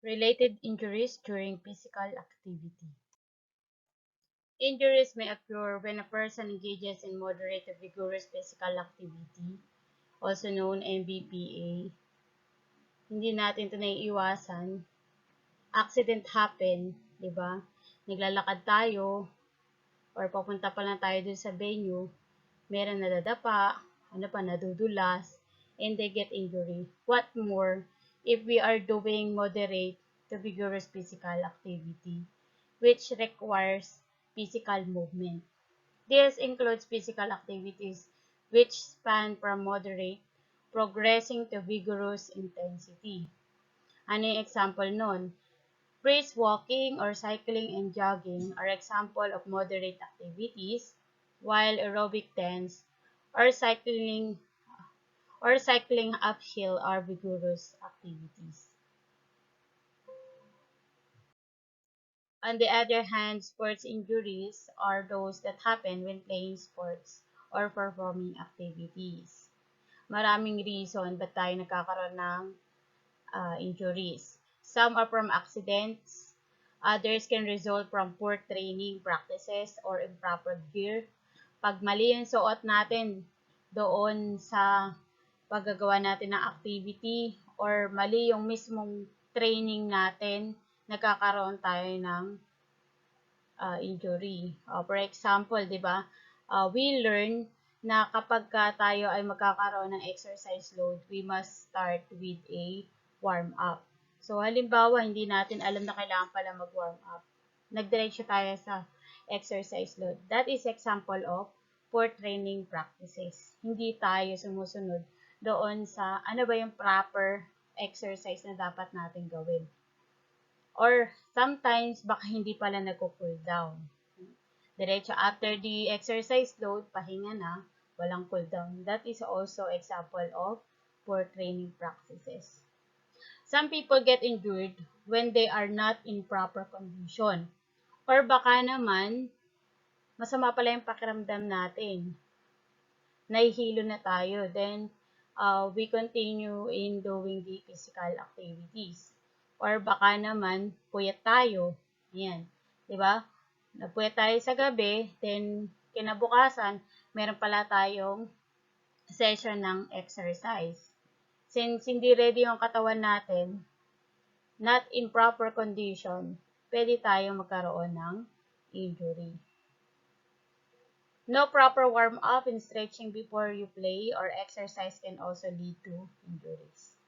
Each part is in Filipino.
Related injuries during physical activity. Injuries may occur when a person engages in moderate to vigorous physical activity, also known MVPA. Hindi natin ito naiiwasan. Accident happen, di ba? Naglalakad tayo or papunta pa lang tayo dun sa venue, meron nadadapa, ano pa, nadudulas, and they get injury. What more if we are doing moderate to vigorous physical activity, which requires physical movement. This includes physical activities which span from moderate progressing to vigorous intensity. Ano yung example nun? Brisk walking or cycling and jogging are example of moderate activities, while aerobic dance or cycling uphill are vigorous activities. On the other hand, sports injuries are those that happen when playing sports or performing activities. Maraming reason ba't tayo nagkakaroon ng injuries. Some are from accidents, others can result from poor training practices or improper gear. Pag mali yung suot natin doon sa paggagawa natin ng activity or mali yung mismong training natin, nagkakaroon tayo ng injury. For example, di ba, we learn na kapag tayo ay magkakaroon ng exercise load, we must start with a warm-up. So, halimbawa, hindi natin alam na kailangan pala mag-warm up. Nagdiretso tayo sa exercise load. That is example of poor training practices. Hindi tayo sumusunod doon sa ano ba yung proper exercise na dapat natin gawin. Or sometimes, baka hindi pala nagko-cool down. Diretso after the exercise load, pahinga na, walang cool down. That is also example of poor training practices. Some people get injured when they are not in proper condition. Or baka naman, masama pala yung pakiramdam natin. Nahihilo na tayo. Then, we continue in doing the physical activities. Or baka naman, puyat tayo. Yan. Diba? Napuyat tayo sa gabi, then kinabukasan, meron pala tayong session ng exercise. Since hindi ready yung katawan natin, not in proper condition, pwede tayong magkaroon ng injury. No proper warm-up and stretching before you play or exercise can also lead to injuries.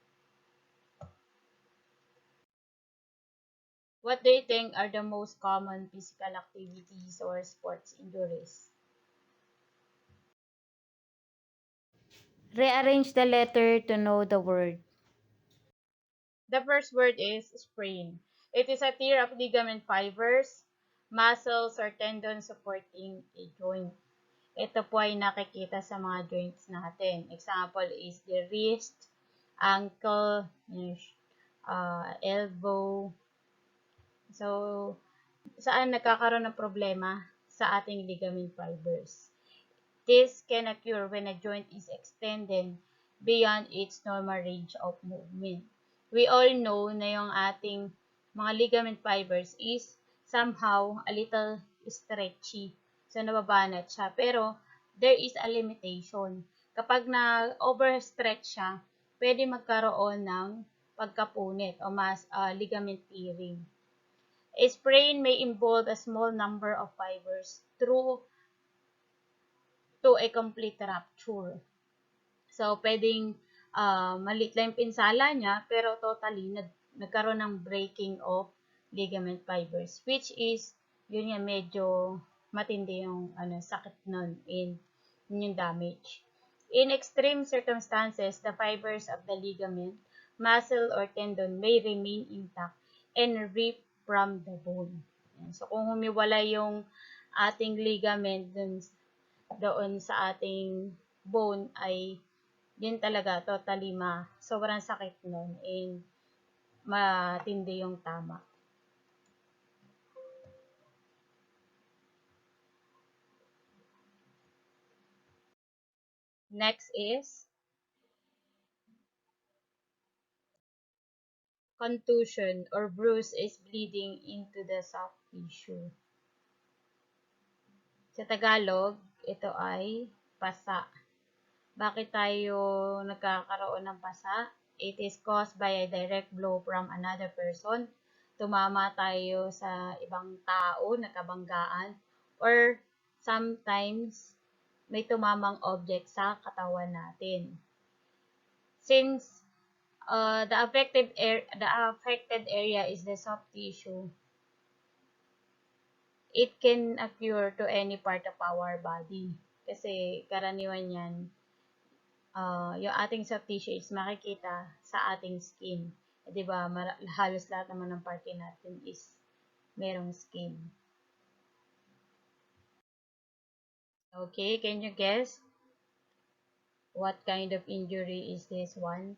What do you think are the most common physical activities or sports injuries? Rearrange the letter to know the word. The first word is sprain. It is a tear of ligament fibers, muscles, or tendons supporting a joint. Ito po ay nakikita sa mga joints natin. Example is the wrist, ankle, elbow. So, saan nagkakaroon ng problema? Sa ating ligament fibers. This can occur when a joint is extended beyond its normal range of movement. We all know na yung ating mga ligament fibers is somehow a little stretchy. So, nababanat siya. Pero, there is a limitation. Kapag na-overstretch siya, pwede magkaroon ng pagkapunit o ligament tearing. A sprain may involve a small number of fibers through to a complete rupture. So, pwedeng maliit lang yung pinsala niya, pero totally nagkaroon ng breaking of ligament fibers, which is, yun yan, medyo matindi yung sakit nun in yung damage. In extreme circumstances, the fibers of the ligament, muscle, or tendon may remain intact and rip from the bone. So, kung humiwala yung ating ligament doon sa ating bone ay yun talaga totally sobrang sakit nun and matindi yung tama. Next is contusion or bruise is bleeding into the soft tissue. Sa Tagalog, ito ay pasa. Bakit tayo nagkakaroon ng pasa? It is caused by a direct blow from another person. Tumama tayo sa ibang tao, nakabanggaan, or sometimes may tumamang object sa katawan natin. Since the affected area is the soft tissue, it can occur to any part of our body. Kasi karaniwan yan, yung ating soft tissue is makikita sa ating skin. Eh, 'di ba? Halos lahat naman ng parte natin is merong skin. Okay, can you guess what kind of injury is this one?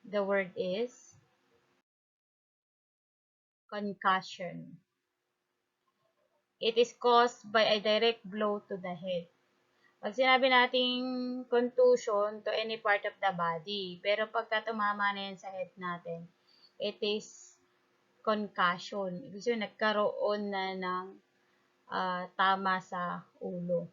The word is concussion. It is caused by a direct blow to the head. Pag sinabi nating contusion to any part of the body, pero pagka tumama na yan sa head natin, it is concussion. Ibig sabihin, nagkaroon na ng tama sa ulo.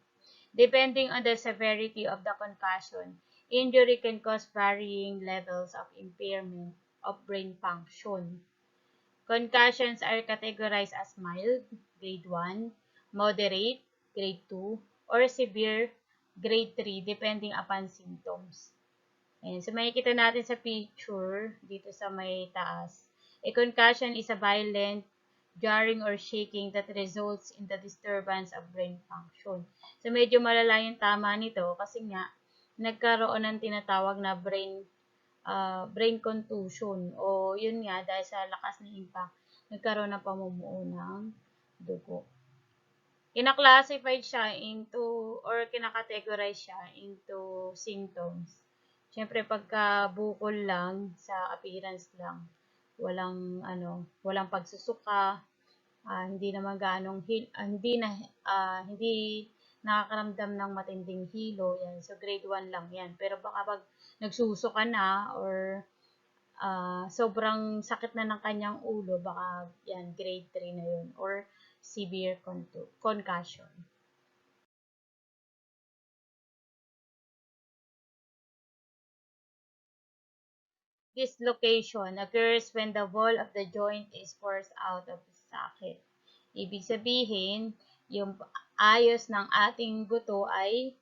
Depending on the severity of the concussion, injury can cause varying levels of impairment of brain function. Concussions are categorized as mild, grade 1, moderate, grade 2, or severe, grade 3, depending upon symptoms. Ayan. So, makikita natin sa picture, dito sa may taas. A concussion is a violent, jarring, or shaking that results in the disturbance of brain function. So, medyo malala yung tama nito kasi nga, nagkaroon ng tinatawag na brain contusion o yun nga dahil sa lakas ng impact nagkaroon ng pamumuo ng dugo. Kina-classify siya into or kina-categorize siya into symptoms. Siyempre pagka bukol lang sa appearance lang, walang pagsusuka, hindi naman hindi nakakaramdam ng matinding hilo, yan. So grade 1 lang yan. Pero baka pag nagsusuka na or sobrang sakit na ng kanyang ulo, baka yan grade 3 na yun or severe concussion. Dislocation occurs when the wall of the joint is forced out of the socket. Ibig sabihin, yung ayos ng ating buto ay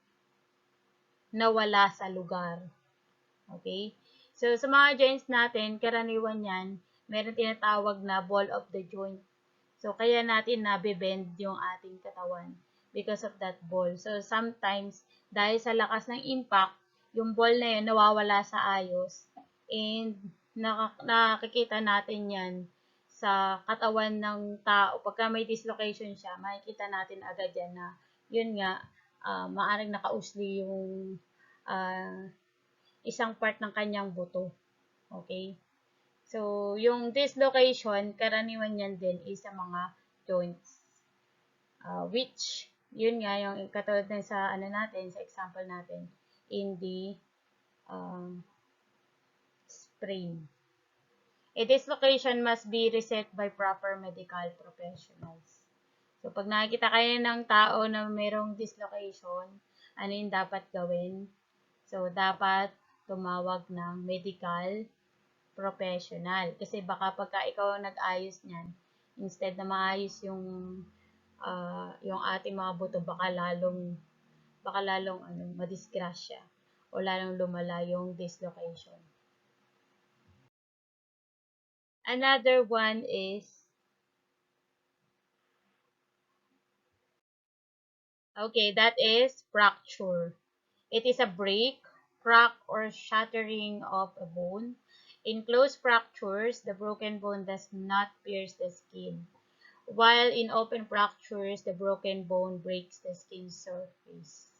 nawala sa lugar. Okay? So, sa mga joints natin, karaniwan yan, meron tinatawag na ball of the joint. So, kaya natin nabibend yung ating katawan because of that ball. So, sometimes, dahil sa lakas ng impact, yung ball na yun nawawala sa ayos. And, nakikita natin yan sa katawan ng tao. Pagka may dislocation siya, makikita natin agad yan na, yun nga, maaring nakausli yung isang part ng kanyang buto. Okay? So, yung dislocation, karaniwan yan din is sa mga joints. Which, yun nga, yung katulad din sa, sa example natin, in the sprain. A dislocation must be reset by proper medical professionals. So, pag nakikita kayo ng tao na mayroong dislocation, ano yung dapat gawin? So, dapat tumawag ng medical professional. Kasi baka pagka ikaw nag-ayos niyan, instead na maayos yung ating mga buto, baka lalong madisgrasya o lalong lumala yung dislocation. Another one is that is fracture. It is a break, crack, or shattering of a bone. In closed fractures, the broken bone does not pierce the skin, while in open fractures, the broken bone breaks the skin surface.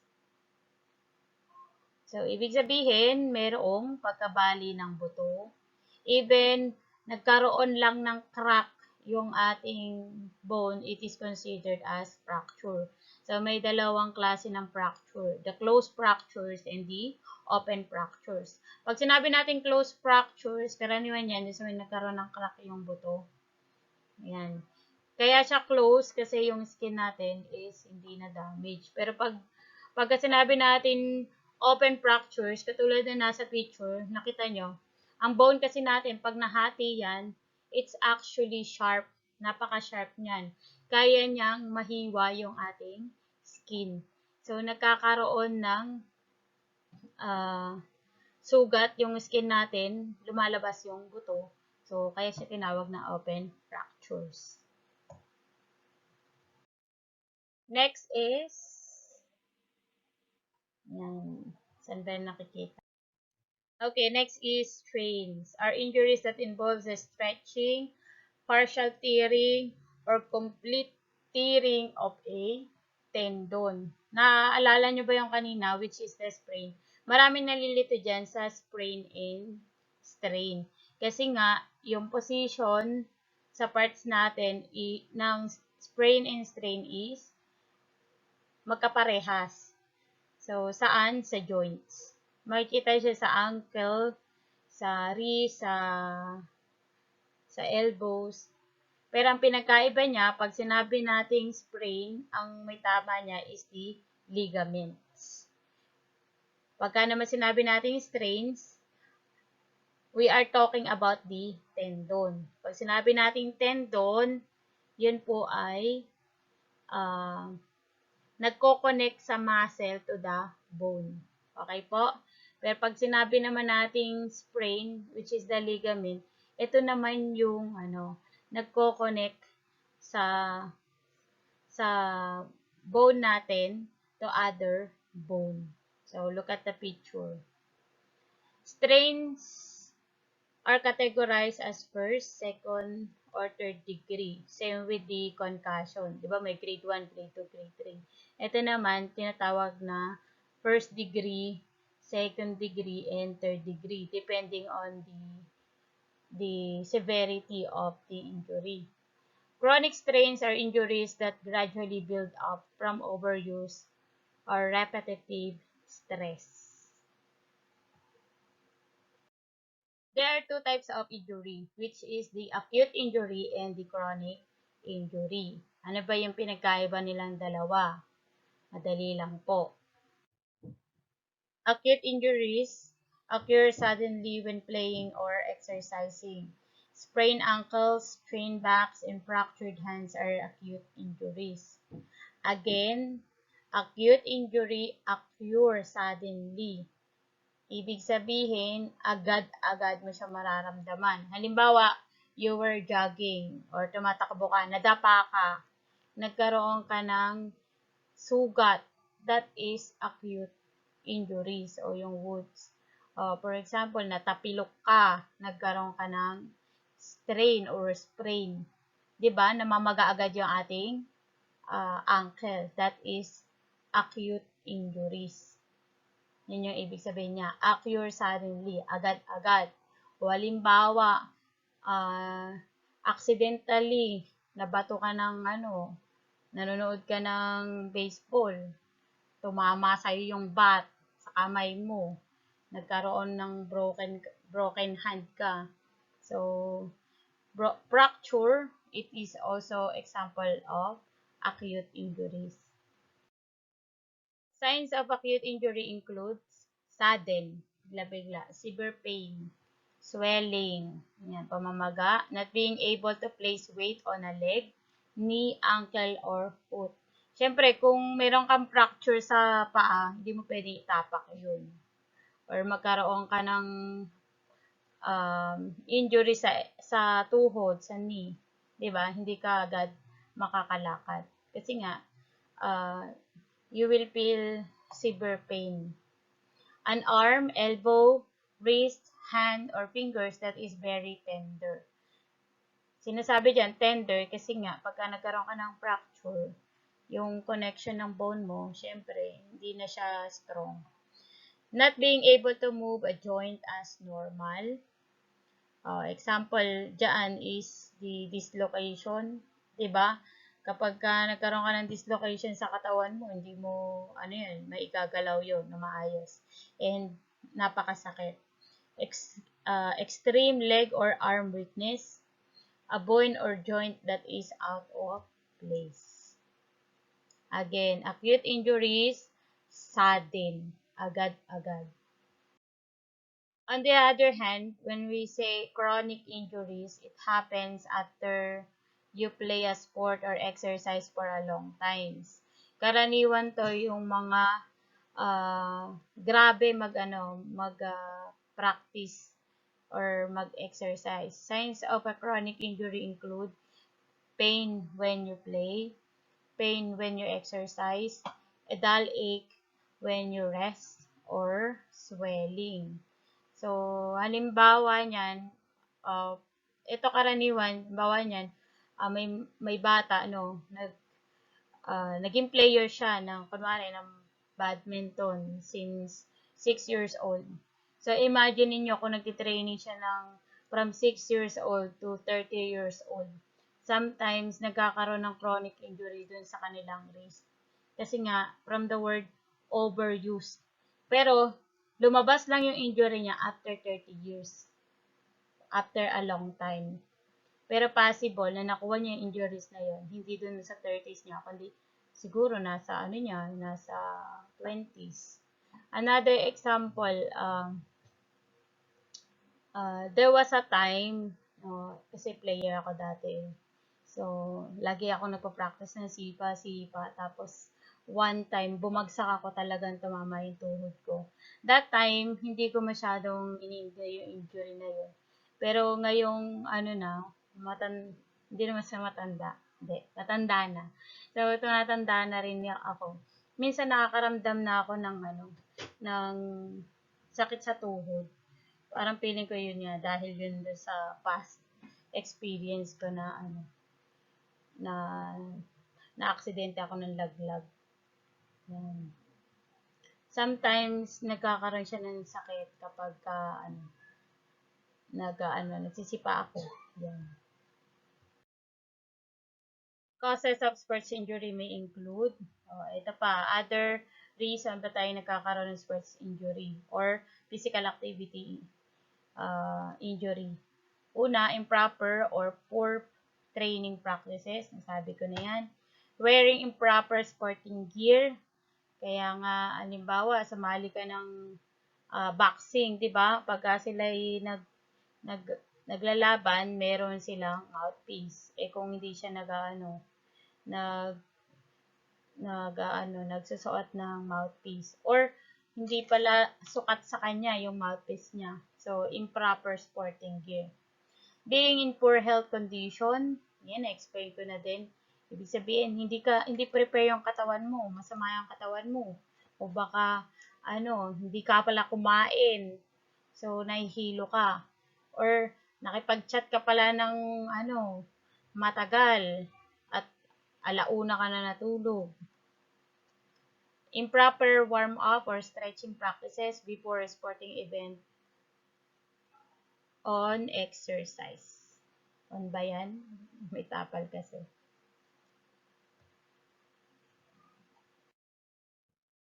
So, ibig sabihin, merong pagkabali ng buto. Even nagkaroon lang ng crack yung ating bone, it is considered as fracture. So, may dalawang klase ng fracture. The closed fractures and the open fractures. Pag sinabi natin closed fractures, karaniwan yan, so may nagkaroon ng crack yung buto. Ayan. Kaya siya close kasi yung skin natin is hindi na damage. Pero pagka sinabi natin open fractures, katulad na nasa picture, nakita nyo, ang bone kasi natin, pag nahati yan, it's actually sharp. Napaka-sharp niyan. Kaya niyang mahiwa yung ating skin. So, nagkakaroon ng sugat yung skin natin, lumalabas yung buto. So, kaya siya tinawag na open fractures. Next is, yan, saan ba nakikita? Okay, next is strains. Are injuries that involves the stretching, partial tearing, or complete tearing of a tendon. Naaalala nyo ba yung kanina, which is the sprain? Maraming nalilito dyan sa sprain and strain. Kasi nga, yung position sa parts natin ng sprain and strain is magkaparehas. So, saan? Sa joints. Makikita siya sa ankle, sa wrist, sa elbows. Pero ang pinagkaiba niya, pag sinabi nating sprain, ang may tama niya is the ligaments. Pagka naman sinabi nating strains, we are talking about the tendon. Pag sinabi nating tendon, yun po ay nagko-connect sa muscle to the bone. Okay po? Pero pag sinabi naman nating sprain, which is the ligament, ito naman yung nagko-connect sa bone natin to other bone. So, look at the picture. Strains are categorized as first, second, or third degree. Same with the concussion. Di ba may grade 1, grade 2, grade 3. Ito naman, tinatawag na first degree, second degree, and third degree, depending on the severity of the injury. Chronic strains are injuries that gradually build up from overuse or repetitive stress. There are two types of injury, which is the acute injury and the chronic injury. Ano ba yung pinagkaiba nilang dalawa? Madali lang po. Acute injuries occur suddenly when playing or exercising. Sprained ankles, strained backs, and fractured hands are acute injuries. Again, acute injury occurs suddenly. Ibig sabihin, agad-agad mo siya mararamdaman. Halimbawa, you were jogging or tumatakbo ka, nadapa ka, nagkaroon ka ng sugat. That is acute injuries o yung wounds. For example, natapilok ka, nagkaroon ka ng strain or sprain. 'Di ba? Namamaga agad yung ating ankle. That is acute injuries. Yun yung ibig sabihin niya. Occur suddenly, agad-agad. O halimbawa, accidentally, nabato ka ng nanonood ka ng baseball, tumama sa'yo yung bat sa kamay mo, nagkaroon ng broken hand ka. So, fracture, it is also example of acute injuries. Signs of acute injury includes sudden, bigla-bigla, severe pain, swelling, yan, pamamaga, not being able to place weight on a leg, knee, ankle, or foot. Siyempre, kung meron kang fracture sa paa, hindi mo pwede itapak yun. Or magkaroon ka ng injury sa tuhod, sa knee. Diba? Hindi ka agad makakalakad. Kasi nga, you will feel severe pain. An arm, elbow, wrist, hand, or fingers that is very tender. Sinasabi dyan, tender, kasi nga, pagka nagkaroon ka ng fracture, yung connection ng bone mo, syempre, hindi na siya strong. Not being able to move a joint as normal. Example dyan is the dislocation, diba? Kapag nagkaroon ka ng dislocation sa katawan mo, hindi mo, maigagalaw yun na maayos. And napakasakit. Extreme leg or arm weakness, a bone or joint that is out of place. Again, acute injuries, sudden, agad-agad. On the other hand, when we say chronic injuries, it happens after you play a sport or exercise for a long time. Karaniwan to yung mga grabe practice or mag-exercise. Signs of a chronic injury include pain when you play, pain when you exercise, a dull ache when you rest, or swelling. So, halimbawa niyan, ito karaniwan, halimbawa niyan, may bata, naging player siya kunwari, ng badminton since 6 years old. So, imagine niyo kung nagtitraining siya from 6 years old to 30 years old. Sometimes, nagkakaroon ng chronic injury dun sa kanilang wrist. Kasi nga, from the word overuse. Pero, lumabas lang yung injury niya after 30 years. After a long time. Pero possible na nakuha niya yung injuries na yun, hindi dun sa 30s niya, kundi siguro nasa 20s. Another example, there was a time, kasi player ako dati. So, lagi ako nagpa-practice ng sipa. Tapos, one time, bumagsak ako, talagang tumama yung tuhod ko. That time, hindi ko masyadong ini-enjoy yung injury na yun. Pero ngayong, hindi naman sa matanda. Hindi, matanda na. So, tumatanda na rin ako. Minsan nakakaramdam na ako ng sakit sa tuhod. Parang feeling ko yun nga, dahil yun sa past experience ko na aksidente ako ng laglag. Yan. Sometimes, nagkakaroon siya ng sakit kapag nagsisipa ako. Yan. Causes of sports injury may include, ito pa, other reason ba tayo nagkakaroon ng sports injury or physical activity injury. Una, improper or poor training practices. Nasabi ko na yan. Wearing improper sporting gear. Kaya nga, halimbawa, sumali ka ng boxing, di ba? Pagka sila'y naglalaban, meron silang mouthpiece. Kung hindi siya nagsusuot ng mouthpiece. Or, hindi pala sukat sa kanya yung mouthpiece niya. So, improper sporting gear. Being in poor health condition, yan, na-explain ko na din. Ibig sabihin, hindi prepare yung katawan mo, masama yung katawan mo. O baka, hindi ka pala kumain. So, nahihilo ka. Or, nakipag-chat ka pala ng, matagal. At alauna ka na natulog. Improper warm-up or stretching practices before a sporting event on exercise. On ba yan? May tapal kasi.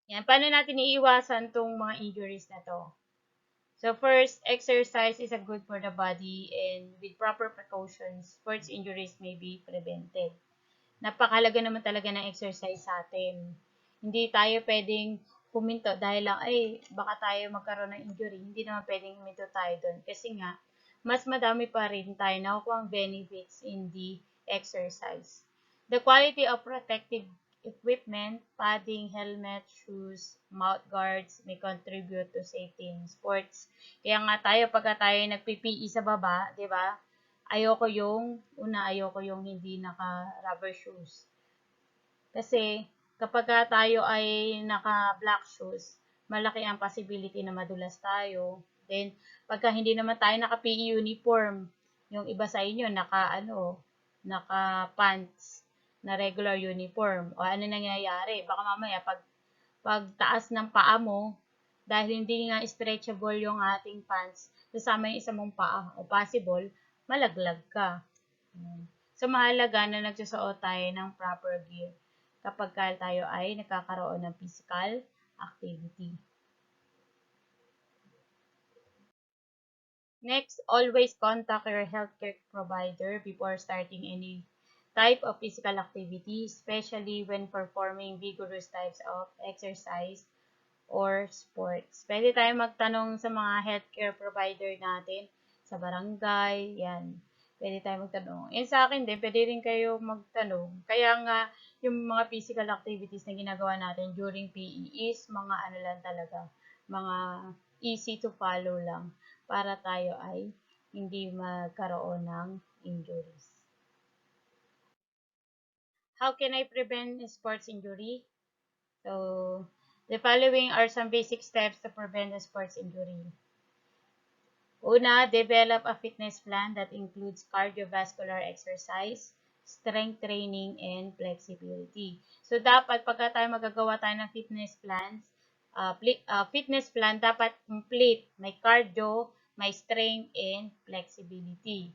Yan, paano natin iiwasan tong mga injuries na to? So first, exercise is a good for the body and with proper precautions, sports injuries may be prevented. Napakahalaga naman talaga ng exercise sa atin. Hindi tayo pwedeng huminto dahil lang, baka tayo magkaroon ng injury. Hindi naman pwedeng huminto tayo doon. Kasi nga, mas madami pa rin tayo nakukuha ang benefits in the exercise. The quality of protective equipment, padding, helmet, shoes, mouth guards may contribute to safety in sports. Kaya nga pagka tayo nagpi-PE sa baba, di ba? Ayoko yung hindi naka-rubber shoes. Kasi, kapag tayo ay naka-black shoes, malaki ang possibility na madulas tayo. Then, pagka hindi naman tayo naka-PE uniform, yung iba sa inyo naka-pants na regular uniform. O ano nangyayari? Baka mamaya, pag taas ng paa mo, dahil hindi nga stretchable yung ating pants, kasama yung isa mong paa, o possible, malaglag ka. So, mahalaga na nagsusuot tayo ng proper gear kapag tayo ay nakakaroon ng physical activity. Next, always contact your healthcare provider before starting any type of physical activity, especially when performing vigorous types of exercise or sports. Pwede tayong magtanong sa mga healthcare provider natin sa barangay, yan. Pwede tayong magtanong. And sa akin din, pwede rin kayo magtanong. Kaya nga, yung mga physical activities na ginagawa natin during PE is mga ano lang talaga, mga easy to follow lang para tayo ay hindi magkaroon ng injuries. How can I prevent sports injury? So, the following are some basic steps to prevent a sports injury. Una, develop a fitness plan that includes cardiovascular exercise, strength training, and flexibility. So, dapat pagka tayo magagawa tayo ng fitness plan dapat complete. May cardio, may strength, and flexibility.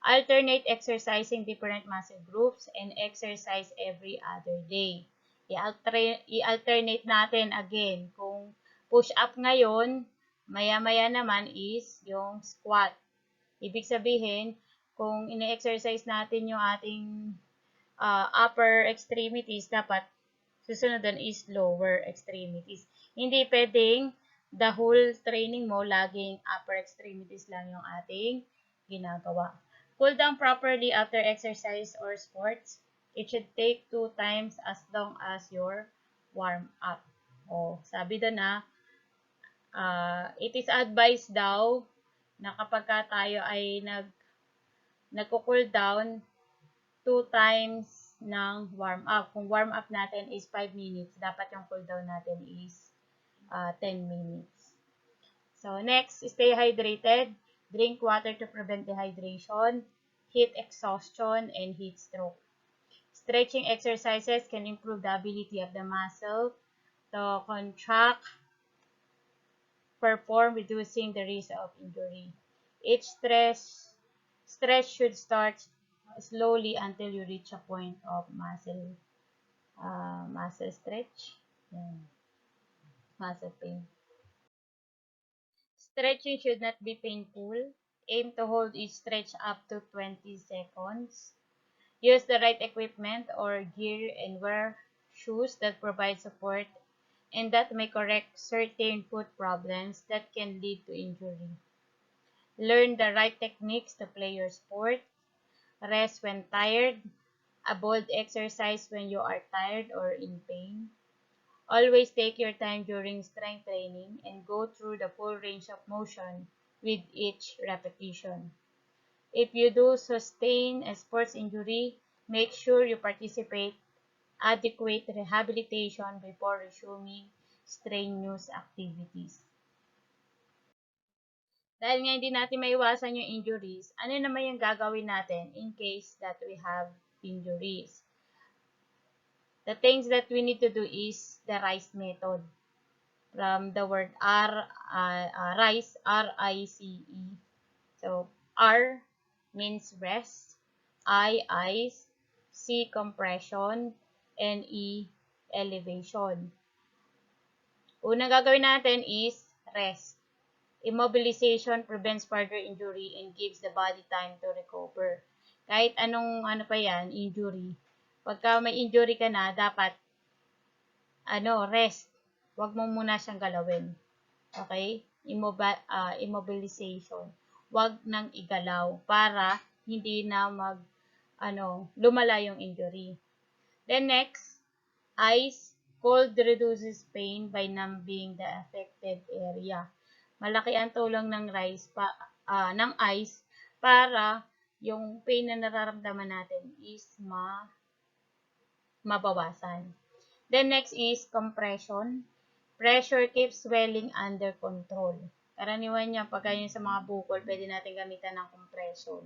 Alternate exercising different muscle groups and exercise every other day. I-alternate natin again. Kung push-up ngayon, maya-maya naman is yung squat. Ibig sabihin, kung ine-exercise natin yung ating upper extremities, dapat susunod doon is lower extremities. Hindi pwedeng the whole training mo, laging upper extremities lang yung ating ginagawa. Cool down properly after exercise or sports. It should take 2 times as long as your warm-up. Sabi doon na, it is advised daw na kapag tayo ay nagko-cool down, 2 times ng warm-up. Kung warm-up natin is 5 minutes, dapat yung cool down natin is 10 minutes. So, next, stay hydrated. Drink water to prevent dehydration, heat exhaustion, and heat stroke. Stretching exercises can improve the ability of the muscle to contract, perform, reducing the risk of injury. Each stretch should start slowly until you reach a point of muscle stretch. Yan. Muscle pain. Stretching should not be painful. Aim to hold each stretch up to 20 seconds. Use the right equipment or gear and wear shoes that provide support and that may correct certain foot problems that can lead to injury. Learn the right techniques to play your sport. Rest when tired. Avoid exercise when you are tired or in pain. Always take your time during strength training and go through the full range of motion with each repetition. If you do sustain a sports injury, make sure you participate adequate rehabilitation before resuming strenuous activities. Dahil nga hindi natin maiwasan yung injuries, ano naman yung gagawin natin in case that we have injuries? The things that we need to do is the RICE method. From the word RICE, R-I-C-E. So, R means rest, I, ice, C, compression, and E, elevation. Unang gagawin natin is rest. Immobilization prevents further injury and gives the body time to recover. Kahit anong pa yan, injury. Pagka may injury ka na, dapat rest. Huwag mo muna siyang galawin. Okay? Immobilization. Huwag nang igalaw para hindi na lumala yung injury. Then next, ice. Cold reduces pain by numbing the affected area. Malaki ang tulong ng ice para yung pain na nararamdaman natin is mabawasan. Then next is compression. Pressure keeps swelling under control. Karaniwan niya, pagka yun sa mga bukol, pwede natin gamitan ng compression.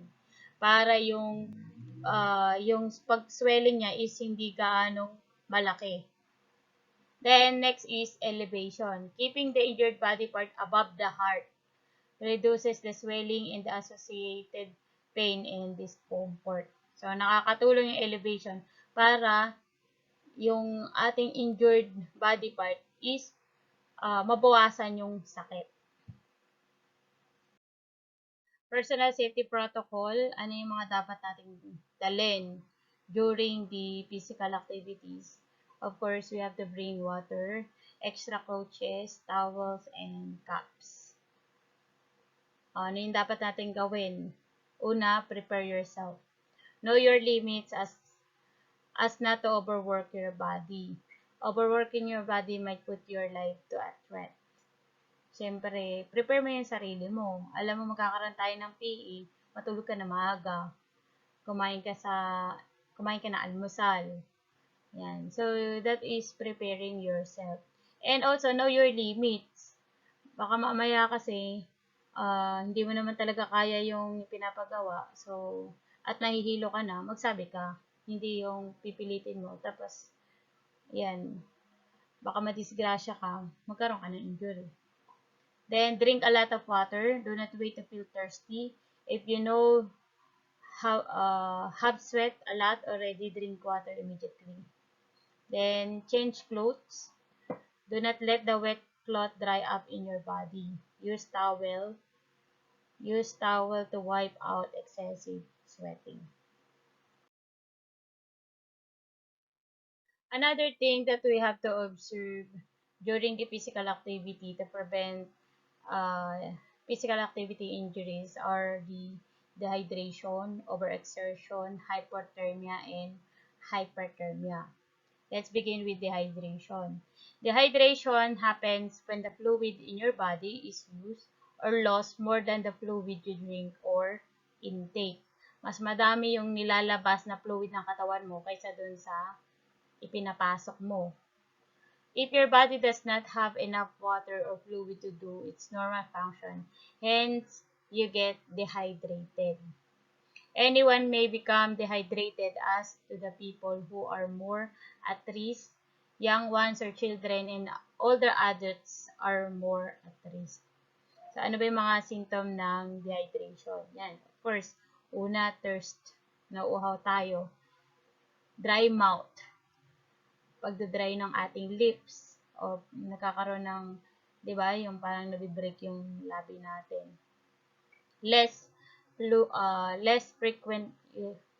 Para yung pag-swelling niya is hindi gaano malaki. Then next is elevation. Keeping the injured body part above the heart reduces the swelling and the associated pain and discomfort. So, nakakatulong yung elevation para yung ating injured body part is mabawasan yung sakit. Personal safety protocol, ano yung mga dapat nating dalhin during the physical activities. Of course, we have to bring water, extra coaches, towels, and cups. Ano yung dapat natin gawin? Una, prepare yourself. Know your limits as not to overwork your body. Overworking your body might put your life to a threat. Siyempre, prepare mo yung sarili mo. Alam mo, magkakaroon tayo ng PE, matulog ka na maaga. Kumain ka sa, kumain ka na almusal. Yan. So, that is preparing yourself. And also, know your limits. Baka mamaya kasi, hindi mo naman talaga kaya yung pinapagawa. So, at nahihilo ka na, magsabi ka. Hindi yung pipilitin mo. Tapos, yan, baka madisgrasya ka, magkaroon ka ng injury. Then, drink a lot of water. Do not wait to feel thirsty. If you know have sweat a lot already, drink water immediately. Then, change clothes. Do not let the wet cloth dry up in your body. Use towel. Use towel to wipe out excessive sweating. Another thing that we have to observe during the physical activity to prevent uh, physical activity injuries are the dehydration, overexertion, hypothermia, and hyperthermia. Let's begin with dehydration. Dehydration happens when the fluid in your body is used or lost more than the fluid you drink or intake. Mas madami yung nilalabas na fluid ng katawan mo kaysa dun sa ipinapasok mo. If your body does not have enough water or fluid to do its normal function, hence you get dehydrated. Anyone may become dehydrated as to the people who are more at risk, young ones or children, and older adults are more at risk. So, ano ba yung mga symptom ng dehydration? Yan. Of course, una, thirst. Nauuhaw tayo. Dry mouth. Pagdadry ng ating lips. O nagkakaroon ng, di ba, yung parang nabibreak yung labi natin. Less frequent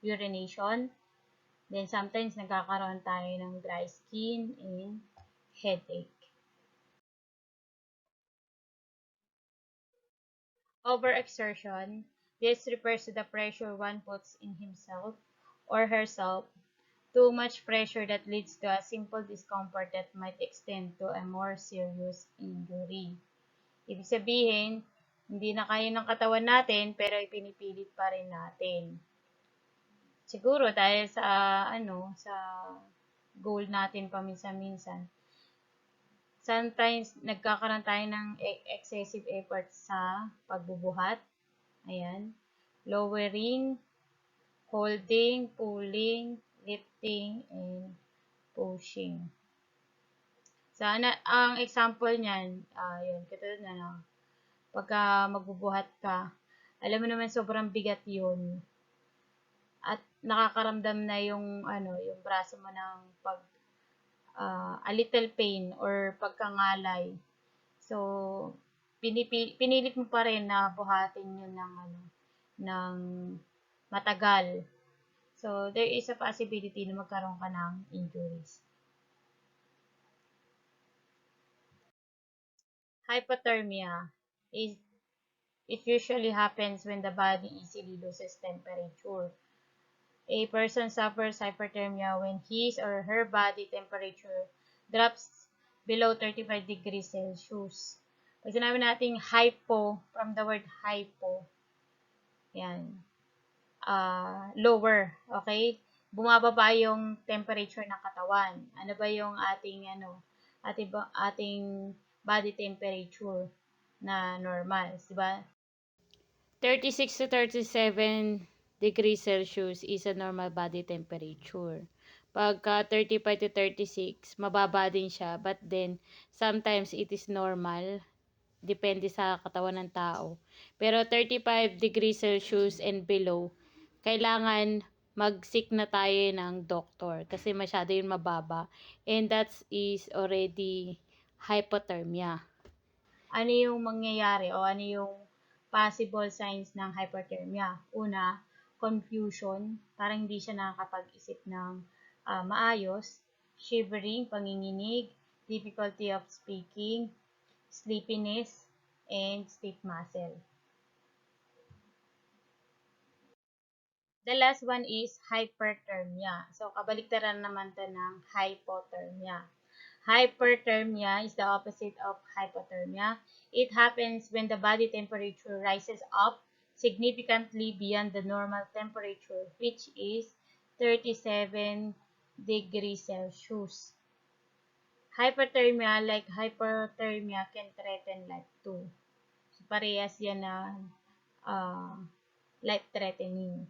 urination. Then sometimes nagkakaroon tayo ng dry skin and headache. Overexertion. This refers to the pressure one puts in himself or herself. Too much pressure that leads to a simple discomfort that might extend to a more serious injury. Ibig sabihin, hindi na kaya ng katawan natin pero ipinipilit pa rin natin. Siguro dahil sa sa goal natin paminsan-minsan. Sometimes nagkakaroon tayo ng excessive effort sa pagbubuhat. Ayan. Lowering, holding, pulling, lifting, and pushing. Sana ang example niyan, yun, katulad na lang, pagka magbubuhat ka, alam mo naman sobrang bigat yun. At nakakaramdam na yung yung braso mo ng a little pain or pagkangalay. So, pinilit mo pa rin na buhatin yun ng matagal. So, there is a possibility na magkaroon ka ng injuries. Hypothermia is it usually happens when the body easily loses temperature. A person suffers hypothermia when his or her body temperature drops below 35 degrees Celsius. Pag sinabi natin hypo, from the word hypo, yan, lower, okay? Bumababa yung temperature ng katawan. Ano ba yung ating body temperature na normal, di ba? 36 to 37 degrees Celsius is a normal body temperature. Pagka 35 to 36, mababa din siya. But then, sometimes it is normal. Depende sa katawan ng tao. Pero 35 degrees Celsius and below, kailangan mag-seek na tayo ng doktor kasi masyado yung mababa. And that is already hypothermia. Ano yung mangyayari o ano yung possible signs ng hyperthermia. Una, confusion, parang hindi siya nakakapag-isip ng maayos, shivering, panginginig, difficulty of speaking, sleepiness, and stiff muscle. The last one is hyperthermia. So, kabaliktaran naman to ng hypothermia. Hyperthermia is the opposite of hypothermia. It happens when the body temperature rises up significantly beyond the normal temperature, which is 37 degrees Celsius. Hyperthermia, like hyperthermia, can threaten life too. So, parehas yan na life-threatening.